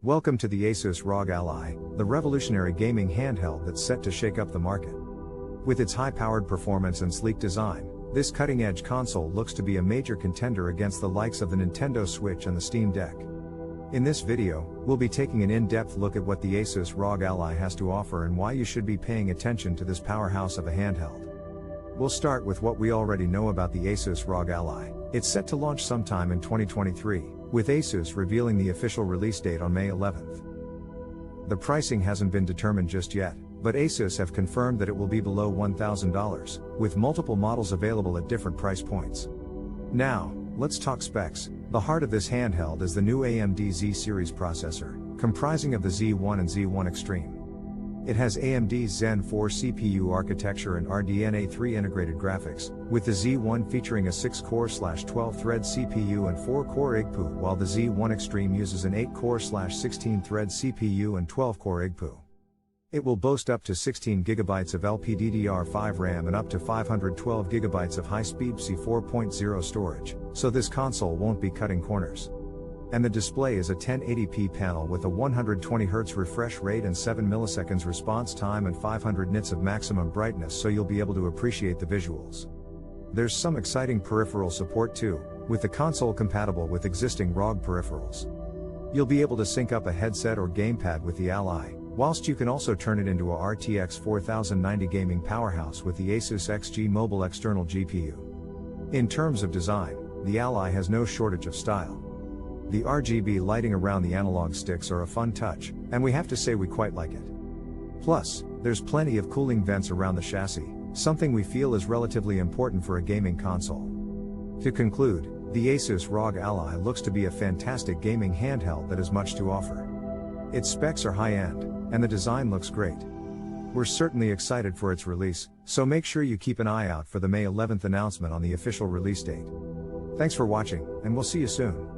Welcome to the Asus ROG Ally, the revolutionary gaming handheld that's set to shake up the market. With its high-powered performance and sleek design, this cutting-edge console looks to be a major contender against the likes of the Nintendo Switch and the Steam Deck. In this video, we'll be taking an in-depth look at what the Asus ROG Ally has to offer and why you should be paying attention to this powerhouse of a handheld. We'll start with what we already know about the Asus ROG Ally. It's set to launch sometime in 2023, with Asus revealing the official release date on May 11th. The pricing hasn't been determined just yet, but Asus have confirmed that it will be below $1,000, with multiple models available at different price points. Now, let's talk specs. The heart of this handheld is the new AMD Z series processor, comprising of the Z1 and Z1 Extreme. It has AMD's Zen 4 CPU architecture and RDNA 3 integrated graphics, with the Z1 featuring a 6-core/12-thread CPU and 4-core IGPU, while the Z1 Extreme uses an 8-core/16-thread CPU and 12-core IGPU. It will boast up to 16 GB of LPDDR5 RAM and up to 512 GB of high-speed C 4.0 storage, so this console won't be cutting corners. And the display is a 1080p panel with a 120Hz refresh rate and 7 milliseconds response time and 500 nits of maximum brightness, so you'll be able to appreciate the visuals. There's some exciting peripheral support too, with the console compatible with existing ROG peripherals. You'll be able to sync up a headset or gamepad with the Ally, whilst you can also turn it into a RTX 4090 gaming powerhouse with the Asus XG Mobile external GPU. In terms of design, the Ally has no shortage of style. The RGB lighting around the analog sticks are a fun touch, and we have to say we quite like it. Plus, there's plenty of cooling vents around the chassis, something we feel is relatively important for a gaming console. To conclude, the Asus ROG Ally looks to be a fantastic gaming handheld that has much to offer. Its specs are high-end, and the design looks great. We're certainly excited for its release, so make sure you keep an eye out for the May 11th announcement on the official release date. Thanks for watching, and we'll see you soon.